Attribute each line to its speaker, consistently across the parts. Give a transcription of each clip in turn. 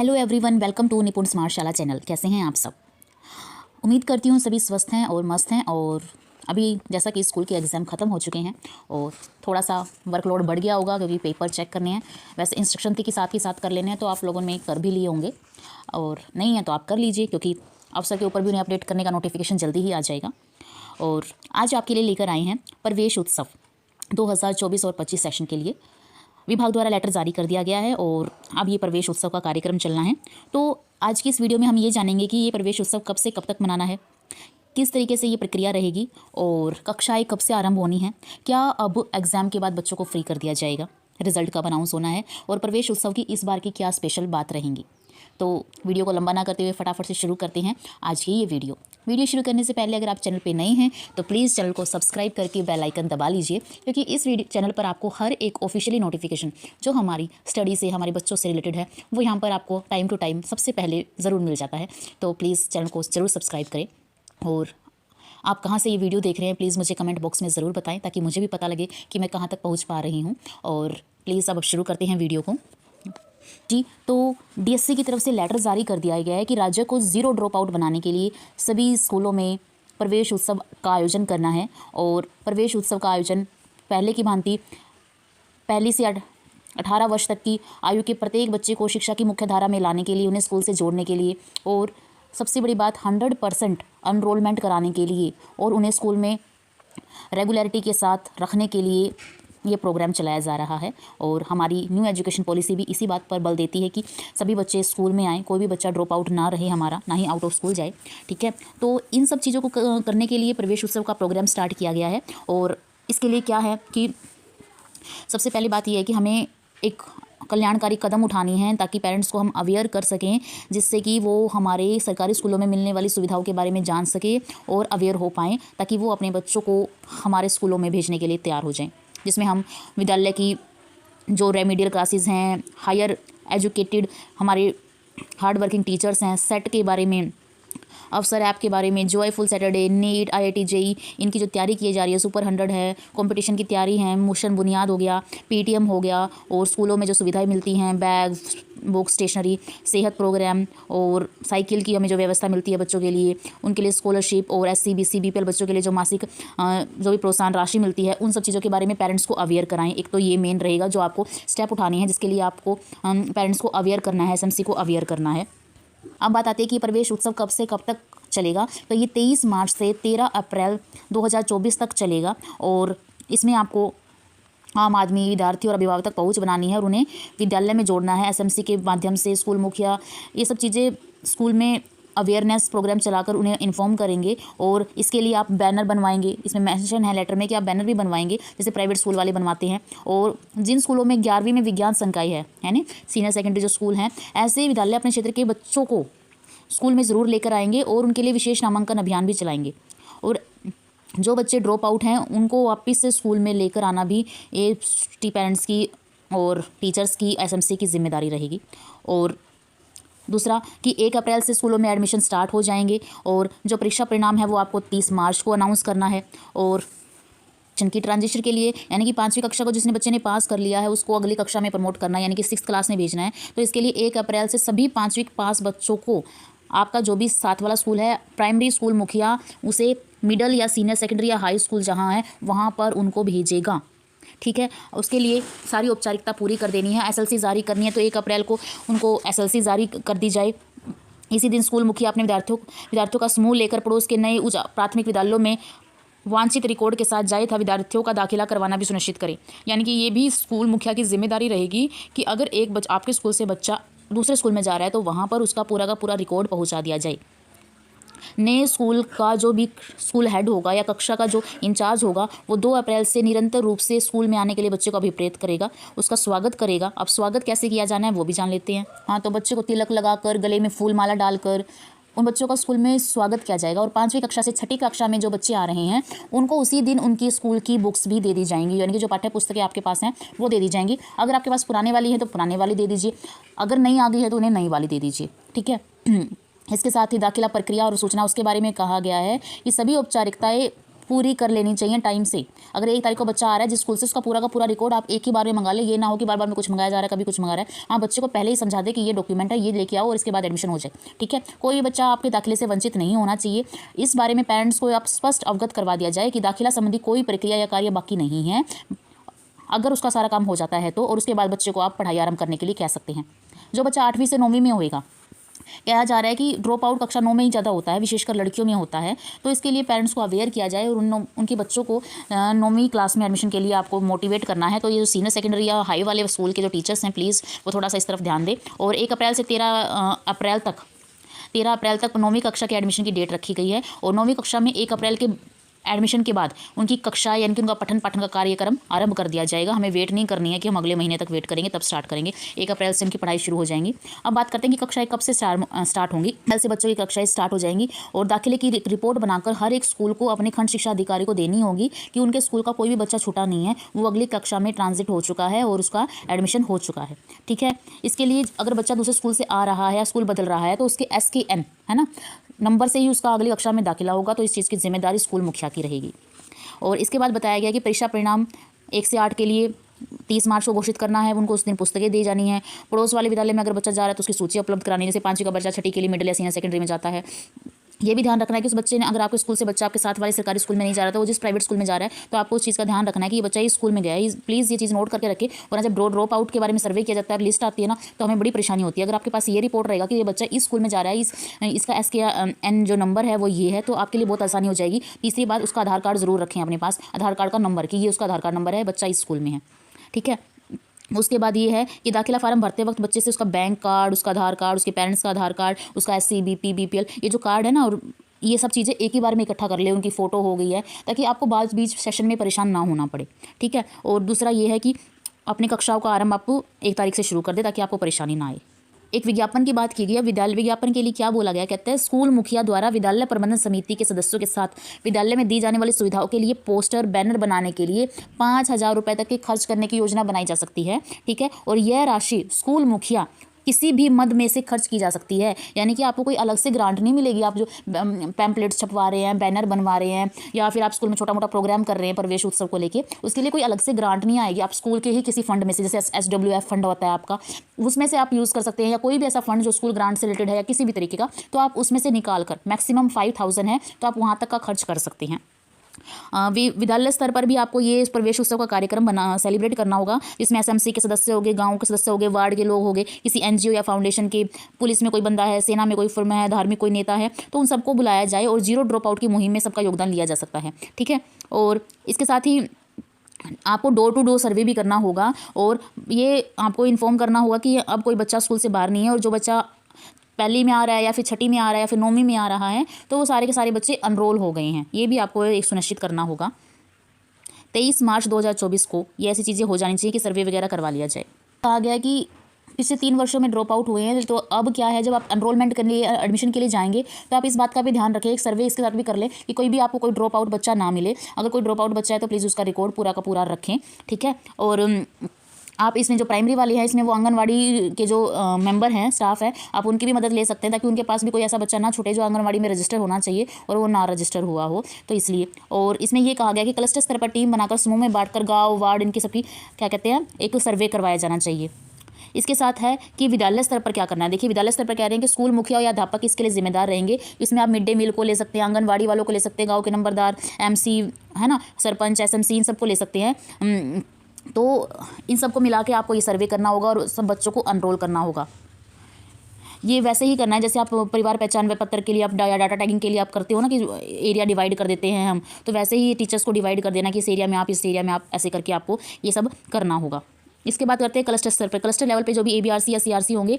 Speaker 1: Hello everyone, welcome to निपुण smart शाला channel. कैसे हैं आप सब? उम्मीद करती हूँ सभी स्वस्थ हैं और मस्त हैं। और अभी जैसा कि स्कूल के एग्ज़ाम ख़त्म हो चुके हैं और थोड़ा सा वर्कलोड बढ़ गया होगा क्योंकि पेपर चेक करने हैं। वैसे इंस्ट्रक्शन के साथ ही साथ कर लेने हैं तो आप लोगों ने कर भी लिए होंगे, और नहीं है तो आप कर लीजिए क्योंकि अफसर के ऊपर भी उन्हें अपडेट करने का नोटिफिकेशन जल्दी ही आ जाएगा। और आज आपके लिए लेकर आए हैं प्रवेश उत्सव 2024 और 25 सेशन के लिए विभाग द्वारा लेटर जारी कर दिया गया है और अब ये प्रवेश उत्सव का कार्यक्रम चलना है। तो आज की इस वीडियो में हम ये जानेंगे कि ये प्रवेश उत्सव कब से कब तक मनाना है, किस तरीके से ये प्रक्रिया रहेगी और कक्षाएं कब से आरंभ होनी है, क्या अब एग्ज़ाम के बाद बच्चों को फ्री कर दिया जाएगा, रिजल्ट कब अनाउंस होना है और प्रवेश उत्सव की इस बार की क्या स्पेशल बात रहेंगी। तो वीडियो को लंबा ना करते हुए फटाफट से शुरू करते हैं आज की ये वीडियो शुरू करने से पहले अगर आप चैनल पे नए हैं तो प्लीज़ चैनल को सब्सक्राइब करके बेल आइकन दबा लीजिए, क्योंकि इस चैनल पर आपको हर एक ऑफिशियली नोटिफिकेशन जो हमारी स्टडी से, हमारे बच्चों से रिलेटेड है, वो यहाँ पर आपको टाइम टू टाइम सबसे पहले ज़रूर मिल जाता है। तो प्लीज़ चैनल को ज़रूर सब्सक्राइब करें। और आप कहाँ से ये वीडियो देख रहे हैं प्लीज़ मुझे कमेंट बॉक्स में ज़रूर बताएं ताकि मुझे भी पता लगे कि मैं कहाँ तक पहुँच पा रही हूँ। और प्लीज़ अब शुरू करते हैं वीडियो को जी। तो डीएससी की तरफ से लेटर जारी कर दिया गया है कि राज्य को ज़ीरो ड्रॉप आउट बनाने के लिए सभी स्कूलों में प्रवेश उत्सव का आयोजन करना है। और प्रवेश उत्सव का आयोजन पहले की भांति 1 से 18 वर्ष तक की आयु के प्रत्येक बच्चे को शिक्षा की मुख्य धारा में लाने के लिए, उन्हें स्कूल से जोड़ने के लिए, और सबसे बड़ी बात 100% एनरोलमेंट कराने के लिए और उन्हें स्कूल में रेगुलरिटी के साथ रखने के लिए ये प्रोग्राम चलाया जा रहा है। और हमारी न्यू एजुकेशन पॉलिसी भी इसी बात पर बल देती है कि सभी बच्चे स्कूल में आएँ, कोई भी बच्चा ड्रॉप आउट ना रहे हमारा, ना ही आउट ऑफ स्कूल जाए। ठीक है, तो इन सब चीज़ों को करने के लिए प्रवेश उत्सव का प्रोग्राम स्टार्ट किया गया है। और इसके लिए क्या है कि सबसे पहली बात यह है कि हमें एक कल्याणकारी कदम उठानी है ताकि पेरेंट्स को हम अवेयर कर सकें, जिससे कि वो हमारे सरकारी स्कूलों में मिलने वाली सुविधाओं के बारे में जान सके और अवेयर हो पाएँ, ताकि वो अपने बच्चों को हमारे स्कूलों में भेजने के लिए तैयार हो जाएँ, जिसमें हम विद्यालय की जो रेमेडियल क्लासेस हैं, हायर एजुकेटेड हमारे हार्ड वर्किंग टीचर्स हैं, सेट के बारे में, अफसर ऐप के बारे में, joyful Saturday, NEET, IIT, JEE, इनकी जो तैयारी की जा रही है, सुपर 100 है, कंपटीशन की तैयारी है, मोशन बुनियाद हो गया, पीटीएम हो गया, और स्कूलों में जो सुविधाएं मिलती हैं, बैग, बुक, स्टेशनरी, सेहत प्रोग्राम और साइकिल की हमें जो व्यवस्था मिलती है बच्चों के लिए, उनके लिए स्कॉलरशिप, और एससी, बीसी, बीपीएल बच्चों के लिए जो मासिक जो भी प्रोत्साहन राशि मिलती है, उन सब चीज़ों के बारे में पेरेंट्स को अवेयर कराएं। एक तो ये मेन रहेगा जो आपको स्टेप उठानी है, जिसके लिए आपको पेरेंट्स को अवेयर करना है, एसएमसी को अवेयर करना है। अब बात आती है कि प्रवेश उत्सव कब से कब तक चलेगा। तो ये 23 मार्च से 13 अप्रैल 2024 तक चलेगा। और इसमें आपको आम आदमी, विद्यार्थी और अभिभावक तक पहुंच बनानी है और उन्हें विद्यालय में जोड़ना है एसएमसी के माध्यम से। स्कूल मुखिया ये सब चीज़ें स्कूल में अवेयरनेस प्रोग्राम चलाकर उन्हें इन्फॉर्म करेंगे। और इसके लिए आप बैनर बनवाएंगे, इसमें मेंशन है लेटर में कि आप बैनर भी बनवाएंगे जैसे प्राइवेट स्कूल वाले बनवाते हैं। और जिन स्कूलों में 11वीं में विज्ञान संकाय है ना, सीनियर सेकेंडरी जो स्कूल हैं, ऐसे विद्यालय अपने क्षेत्र के बच्चों को स्कूल में ज़रूर लेकर आएंगे और उनके लिए विशेष नामांकन अभियान भी चलाएंगे। और जो बच्चे ड्रॉप आउट हैं उनको वापस से स्कूल में लेकर आना भी ये पेरेंट्स की और टीचर्स की, एसएमसी की जिम्मेदारी रहेगी। और दूसरा कि 1 अप्रैल से स्कूलों में एडमिशन स्टार्ट हो जाएंगे और जो परीक्षा परिणाम है वो आपको 30 मार्च को अनाउंस करना है। और जिनकी ट्रांजिशन के लिए, यानी कि 5वीं कक्षा को जिसने बच्चे ने पास कर लिया है उसको अगली कक्षा में प्रमोट करना है, यानी कि 6th क्लास में भेजना है। तो इसके लिए 1 अप्रैल से सभी 5वीं पास बच्चों को आपका जो भी साथ वाला स्कूल है, प्राइमरी स्कूल मुखिया उसे मिडल या सीनियर सेकेंडरी या हाई स्कूल जहाँ है वहाँ पर उनको भेजेगा। ठीक है, उसके लिए सारी औपचारिकता पूरी कर देनी है। एसएलसी जारी करनी है तो 1 अप्रैल को उनको एसएलसी जारी कर दी जाए। इसी दिन स्कूल मुखिया अपने विद्यार्थियों का समूह लेकर पड़ोस के नए उच्च प्राथमिक विद्यालयों में वांछित रिकॉर्ड के साथ जाए था विद्यार्थियों का दाखिला करवाना भी सुनिश्चित करें। यानी कि ये भी स्कूल मुखिया की जिम्मेदारी रहेगी कि अगर आपके स्कूल से बच्चा दूसरे स्कूल में जा रहा है तो वहाँ पर उसका पूरा का पूरा रिकॉर्ड पहुँचा दिया जाए। नए स्कूल का जो भी स्कूल हेड होगा या कक्षा का जो इंचार्ज होगा वो 2 अप्रैल से निरंतर रूप से स्कूल में आने के लिए बच्चे को अभिप्रेत करेगा, उसका स्वागत करेगा। अब स्वागत कैसे किया जाना है वो भी जान लेते हैं। हाँ, तो बच्चे को तिलक लगाकर, गले में फूल माला डालकर उन बच्चों का स्कूल में स्वागत किया जाएगा। और 5वीं कक्षा से 6ठी कक्षा में जो बच्चे आ रहे हैं उनको उसी दिन उनकी स्कूल की बुक्स भी दे दी जाएंगी, यानी कि जो पाठ्य पुस्तकें आपके पास हैं वो दे दी जाएंगी। अगर आपके पास पुराने वाली है तो पुराने वाली दे दीजिए, अगर नई आ गई है तो उन्हें नई वाली दे दीजिए। ठीक है। इसके साथ ही दाखिला प्रक्रिया और सूचना उसके बारे में कहा गया है कि सभी औपचारिकताएं पूरी कर लेनी चाहिए टाइम से। अगर 1 तारीख को बच्चा आ रहा है जिस स्कूल से, उसका पूरा का पूरा रिकॉर्ड आप एक ही बार में मंगा ले। ये ना हो कि बार बार में कुछ मंगाया जा रहा है, कभी कुछ मंगा रहा है। हाँ, बच्चे को पहले ही समझा दे कि ये डॉक्यूमेंट है, ये लेके आओ और इसके बाद एडमिशन हो जाए। ठीक है, कोई भी बच्चा आपके दाखिले से वंचित नहीं होना चाहिए। इस बारे में पेरेंट्स को आप स्पष्ट अवगत करवा दिया जाए कि दाखिला संबंधी कोई प्रक्रिया या कार्य बाकी नहीं है। अगर उसका सारा काम हो जाता है तो, और उसके बाद बच्चे को आप पढ़ाई आरंभ करने के लिए कह सकते हैं। जो बच्चा 8वीं से 9वीं में होएगा, कहा जा रहा है कि ड्रॉप आउट कक्षा 9 में ही ज़्यादा होता है, विशेषकर लड़कियों में होता है। तो इसके लिए पेरेंट्स को अवेयर किया जाए और उनके बच्चों को 9वीं क्लास में एडमिशन के लिए आपको मोटिवेट करना है। तो ये जो सीनियर सेकेंडरी या हाई वाले स्कूल के जो टीचर्स हैं, प्लीज़ वो थोड़ा सा इस तरफ ध्यान दें। और 1 अप्रैल से 13 अप्रैल तक 9वीं कक्षा के एडमिशन की डेट रखी गई है। और 9वीं कक्षा में 1 अप्रैल के एडमिशन के बाद उनकी कक्षा यानी कि उनका पठन पाठन का कार्यक्रम आरंभ कर दिया जाएगा। हमें वेट नहीं करनी है कि हम अगले महीने तक वेट करेंगे तब स्टार्ट करेंगे। 1 अप्रैल से उनकी पढ़ाई शुरू हो जाएंगी। अब बात करते हैं कि कक्षाएं कब से स्टार्ट होंगी। कल से बच्चों की कक्षाएं स्टार्ट हो जाएंगी और दाखिले की रिपोर्ट बनाकर हर एक स्कूल को अपने खंड शिक्षा अधिकारी को देनी होगी कि उनके स्कूल का कोई भी बच्चा छूटा नहीं है, वो अगली कक्षा में ट्रांजिट हो चुका है और उसका एडमिशन हो चुका है। ठीक है, इसके लिए अगर बच्चा दूसरे स्कूल से आ रहा है या स्कूल बदल रहा है तो उसके SKN है ना नंबर से ही उसका अगली कक्षा में दाखिला होगा। तो इस चीज़ की जिम्मेदारी स्कूल मुखिया की रहेगी। और इसके बाद बताया गया कि परीक्षा परिणाम 1 से 8 के लिए 30 मार्च को घोषित करना है। उनको उस दिन पुस्तकें दी जानी है। पड़ोस वाले विद्यालय में अगर बच्चा जा रहा है तो उसकी सूची उपलब्ध करानी, जैसे 5वीं का बच्चा 6ठी के लिए मिडिल या सीनियर सेकेंडरी में जाता है। ये भी ध्यान रखना है कि उस बच्चे ने, अगर आपके स्कूल से बच्चा आपके साथ वाले सरकारी स्कूल में नहीं जा रहा था, वो जिस प्राइवेट स्कूल में जा रहा है, तो आपको उस चीज़ का ध्यान रखना है कि ये बच्चा इस स्कूल में गया है। प्लीज़ ये चीज़ नोट करके रखें। वरना जब ड्रॉप आउट के बारे में सर्वे किया जाता है, लिस्ट आती है ना, तो हमें बड़ी परेशानी होती है। अगर आपके पास ये रिपोर्ट रहेगा कि ये बच्चा इस स्कूल में जा रहा है, इसका SKN जो नंबर है वो ये है, तो आपके लिए बहुत आसानी हो जाएगी। तीसरी बात, उसका आधार कार्ड जरूर रखें अपने पास, आधार कार्ड का नंबर कि ये उसका आधार कार्ड नंबर है, बच्चा इस स्कूल में है। ठीक है, उसके बाद ये है कि दाखिला फार्म भरते वक्त बच्चे से उसका बैंक कार्ड, उसका आधार कार्ड, उसके पेरेंट्स का आधार कार्ड, उसका SC BP BPL ये जो कार्ड है ना, और ये सब चीज़ें एक ही बार में इकट्ठा कर ले। उनकी फ़ोटो हो गई है ताकि आपको बीच सेशन में परेशान ना होना पड़े। ठीक है, और दूसरा ये है कि अपनी कक्षाओं का आरंभ आप 1 तारीख से शुरू कर दे ताकि आपको परेशानी ना आए। एक विज्ञापन की बात की गई है। विद्यालय विज्ञापन के लिए क्या बोला गया, कहते हैं स्कूल मुखिया द्वारा विद्यालय प्रबंधन समिति के सदस्यों के साथ विद्यालय में दी जाने वाली सुविधाओं के लिए पोस्टर बैनर बनाने के लिए 5,000 रुपये तक के खर्च करने की योजना बनाई जा सकती है। ठीक है, और यह राशि स्कूल मुखिया किसी भी मद में से खर्च की जा सकती है। यानी कि आपको कोई अलग से ग्रांट नहीं मिलेगी। आप जो पैम्पलेट्स छपवा रहे हैं, बैनर बनवा रहे हैं, या फिर आप स्कूल में छोटा मोटा प्रोग्राम कर रहे हैं प्रवेश उत्सव को लेके, उसके लिए कोई अलग से ग्रांट नहीं आएगी। आप स्कूल के ही किसी फंड में से, जैसे SWF फंड होता है आपका, उसमें से आप यूज़ कर सकते हैं, या कोई भी ऐसा फंड जो स्कूल ग्रांट से रिलेटेड है या किसी भी तरीके का, तो आप उसमें से निकाल कर, मैक्सिमम 5,000 है तो आप वहाँ तक का खर्च कर सकते हैं। विद्यालय स्तर पर भी आपको ये प्रवेश उत्सव का कार्यक्रम सेलिब्रेट करना होगा, जिसमें SMC के सदस्य होंगे, गांव के सदस्य होंगे, वार्ड के लोग होंगे, किसी NGO या फाउंडेशन के, पुलिस में कोई बंदा है, सेना में कोई फर्म है, धार्मिक कोई नेता है, तो उन सबको बुलाया जाए और जीरो ड्रॉप आउट की मुहिम में सबका योगदान लिया जा सकता है। ठीक है, और इसके साथ ही आपको डोर टू डोर सर्वे भी करना होगा और ये आपको इन्फॉर्म करना होगा कि अब कोई बच्चा स्कूल से बाहर नहीं है, और जो बच्चा पहली में आ रहा है या फिर 6ठी में आ रहा है या फिर 9वीं में आ रहा है, तो वो सारे के सारे बच्चे अनरोल हो गए हैं। ये भी आपको एक सुनिश्चित करना होगा। 23 मार्च 2024 को ये ऐसी चीज़ें हो जानी चाहिए कि सर्वे वगैरह करवा लिया जाए। कहा गया कि पिछले 3 वर्षों में ड्रॉप आउट हुए हैं, तो अब क्या है, जब आप एनरोलमेंट करने एडमिशन के लिए जाएंगे तो आप इस बात का भी ध्यान रखें, एक सर्वे इसके साथ भी कर ले कि कोई भी आपको कोई ड्रॉप आउट बच्चा ना मिले। अगर कोई ड्रॉप आउट बच्चा है तो प्लीज़ उसका रिकॉर्ड पूरा का पूरा रखें। ठीक है, और आप इसमें जो प्राइमरी वाले हैं, इसमें वो आंगनवाड़ी के जो मेंबर हैं, स्टाफ है, आप उनकी भी मदद ले सकते हैं ताकि उनके पास भी कोई ऐसा बच्चा ना छूटे जो आंगनवाड़ी में रजिस्टर होना चाहिए और वो ना रजिस्टर हुआ हो, तो इसलिए। और इसमें ये कहा गया कि क्लस्टर स्तर पर टीम बनाकर समूह में बांटकर गाँव वार्ड इनकी सबकी क्या कहते हैं एक सर्वे करवाया जाना चाहिए। इसके साथ है कि विद्यालय स्तर पर क्या करना है। देखिए, विद्यालय स्तर पर कह रहे हैं कि स्कूल मुखिया या अध्यापक इसके लिए जिम्मेदार रहेंगे। इसमें आप मिड डे मील को ले सकते हैं, आंगनवाड़ी वालों को ले सकते हैं, गांव के नंबरदार, MC है ना, सरपंच, SMC, इन सबको ले सकते हैं। तो इन सबको मिला के आपको ये सर्वे करना होगा और सब बच्चों को अनरोल करना होगा। ये वैसे ही करना है जैसे आप परिवार पहचान पत्र के लिए आप डाटा टैगिंग के लिए आप करते हो ना, कि एरिया डिवाइड कर देते हैं हम, तो वैसे ही टीचर्स को डिवाइड कर देना कि इस एरिया में आप, इस एरिया में आप, ऐसे करके आपको ये सब करना होगा। इसके बाद करते हैं क्लस्टर स्तर पर। क्लस्टर लेवल पे जो भी ABRC या CRC होंगे,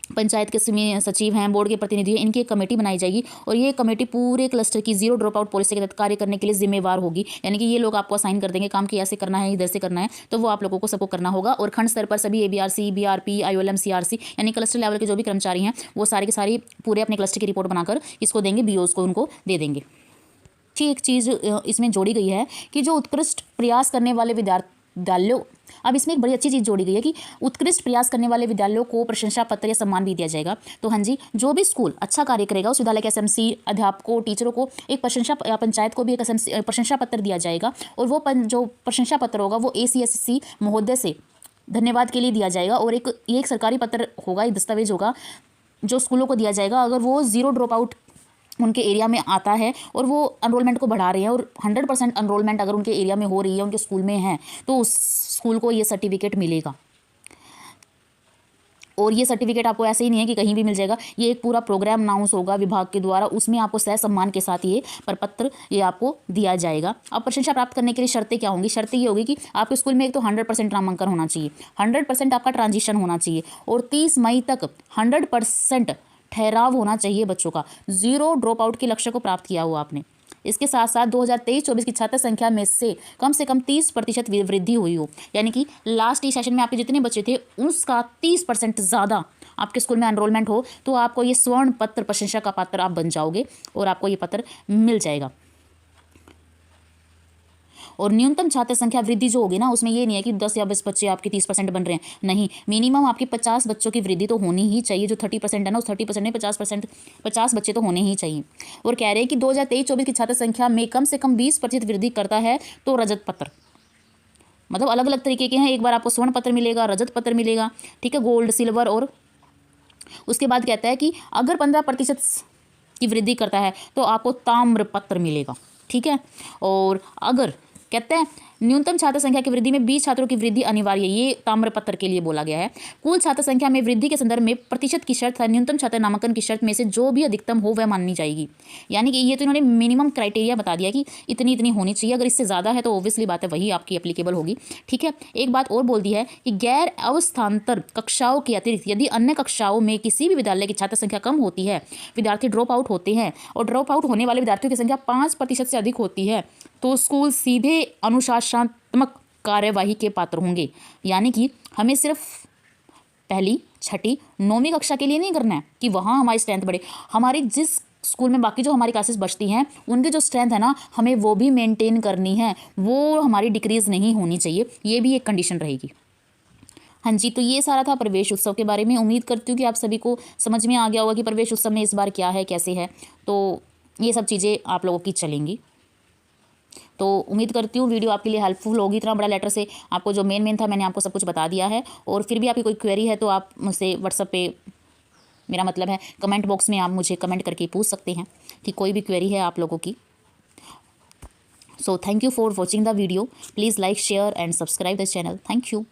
Speaker 1: पंचायत के सचिव हैं, बोर्ड के प्रतिनिधि हैं, इनकी एक कमेटी बनाई जाएगी और ये कमेटी पूरे क्लस्टर की जीरो ड्रॉप आउट पॉलिसी के तहत कार्य करने के लिए जिम्मेवार होगी। यानी कि ये लोग आपको असाइन कर देंगे काम कि ऐसे करना है, इधर से करना है, तो वो आप लोगों को सबको करना होगा। और खंड स्तर पर सभी ABRC, BRP, IOLM, CRC यानी क्लस्टर लेवल के जो भी कर्मचारी हैं, वो सारे के सारे पूरे अपने क्लस्टर की रिपोर्ट बनाकर इसको देंगे, BOs को उनको दे देंगे। एक चीज़ इसमें जोड़ी गई है कि जो उत्कृष्ट प्रयास करने वाले विद्यालयों, अब इसमें एक बड़ी अच्छी चीज़ जोड़ी गई है कि उत्कृष्ट प्रयास करने वाले विद्यालयों को प्रशंसा पत्र या सम्मान भी दिया जाएगा। तो हाँ जी, जो भी स्कूल अच्छा कार्य करेगा उस विद्यालय के एसएमसी, अध्यापकों, टीचरों को एक प्रशंसा, या पंचायत को भी एक एसएमसी प्रशंसा पत्र दिया जाएगा। और वो जो प्रशंसा पत्र होगा वो ACSC महोदय से धन्यवाद के लिए दिया जाएगा। और एक सरकारी पत्र होगा, एक दस्तावेज होगा जो स्कूलों को दिया जाएगा अगर वो 0 ड्रॉप आउट उनके एरिया में आता है और वो एनरोलमेंट को बढ़ा रहे हैं, और 100% एनरोलमेंट अगर उनके एरिया में हो रही है, उनके स्कूल में है, तो उस स्कूल को ये सर्टिफिकेट मिलेगा। और ये सर्टिफिकेट आपको ऐसे ही नहीं है कि कहीं भी मिल जाएगा, ये एक पूरा प्रोग्राम अनाउंस होगा विभाग के द्वारा, उसमें आपको सह सम्मान के साथ ये प्रपत्र ये आपको दिया जाएगा। अब प्रशंसा प्राप्त करने के लिए शर्तें क्या होंगी? शर्तें ये होगी कि आपके स्कूल में एक तो 100% नामांकन होना चाहिए, 100% आपका ट्रांजिशन होना चाहिए, और 30 मई तक 100% ठहराव होना चाहिए बच्चों का, 0 ड्रॉप आउट के लक्ष्य को प्राप्त किया हुआ आपने। इसके साथ साथ 2023-24 की छात्र संख्या में से कम 30% वृद्धि हुई हो, यानी कि लास्ट सेशन में आपके जितने बच्चे थे उसका 30% ज़्यादा आपके स्कूल में एनरोलमेंट हो, तो आपको ये स्वर्ण पत्र, प्रशंसा का पत्र आप बन जाओगे और आपको ये पत्र मिल जाएगा। और न्यूनतम छात्र संख्या वृद्धि जो होगी ना, उसमें ये नहीं है कि 10 या 20 बच्चे आपके 30% बन रहे हैं, नहीं, मिनिमम आपकी 50 बच्चों की वृद्धि तो होनी ही चाहिए। जो 30% है ना, उस 30% में 50 बच्चे तो होने ही चाहिए। और कह रहे हैं कि 2023-24 की छात्र संख्या में कम से कम 20% वृद्धि करता है तो रजत पत्र, मतलब अलग अलग तरीके के हैं, एक बार आपको स्वर्ण पत्र मिलेगा, रजत पत्र मिलेगा, ठीक है, गोल्ड, सिल्वर। और उसके बाद कहता है कि अगर 15% की वृद्धि करता है तो आपको ताम्र पत्र मिलेगा, ठीक है। और अगर कहते हैं न्यूनतम छात्र संख्या की वृद्धि में 20 छात्रों की वृद्धि अनिवार्य, ये ताम्र पत्र के लिए बोला गया है। कुल छात्र संख्या में वृद्धि के संदर्भ में प्रतिशत की शर्त है, न्यूनतम छात्र नामांकन की शर्त में से जो भी अधिकतम हो वह माननी जाएगी। यानी कि ये तो इन्होंने मिनिमम क्राइटेरिया बता दिया कि इतनी इतनी होनी चाहिए, अगर इससे ज़्यादा है तो ऑब्वियसली बात है वही आपकी एप्लीकेबल होगी, ठीक है। एक बात और बोल दी है कि गैर अवस्थान्तर कक्षाओं के अतिरिक्त यदि अन्य कक्षाओं में किसी भी विद्यालय की छात्र संख्या कम होती है, विद्यार्थी ड्रॉप आउट होते हैं और ड्रॉप आउट होने वाले विद्यार्थियों की संख्या 5% से अधिक होती है, तो स्कूल सीधे अनुशासनात्मक कार्यवाही के पात्र होंगे। यानी कि हमें सिर्फ पहली, छठी, 9वीं कक्षा के लिए नहीं करना है कि वहाँ हमारी स्ट्रेंथ बढ़े, हमारी जिस स्कूल में बाकी जो हमारी क्लासेस बचती हैं उनकी जो स्ट्रेंथ है ना, हमें वो भी मेंटेन करनी है, वो हमारी डिक्रीज़ नहीं होनी चाहिए, ये भी एक कंडीशन रहेगी। हाँ जी, तो ये सारा था प्रवेश उत्सव के बारे में। उम्मीद करती हूँ कि आप सभी को समझ में आ गया होगा कि प्रवेश उत्सव में इस बार क्या है, कैसे है, तो ये सब चीज़ें आप लोगों की चलेंगी। तो उम्मीद करती हूँ वीडियो आपके लिए हेल्पफुल होगी। इतना बड़ा लेटर से आपको जो मेन था मैंने आपको सब कुछ बता दिया है। और फिर भी आपकी कोई क्वेरी है तो आप मुझसे व्हाट्सएप पे, मेरा मतलब है कमेंट बॉक्स में आप मुझे कमेंट करके पूछ सकते हैं कि कोई भी क्वेरी है आप लोगों की। So thank you for watching the video. Please like, share and subscribe the channel. Thank you.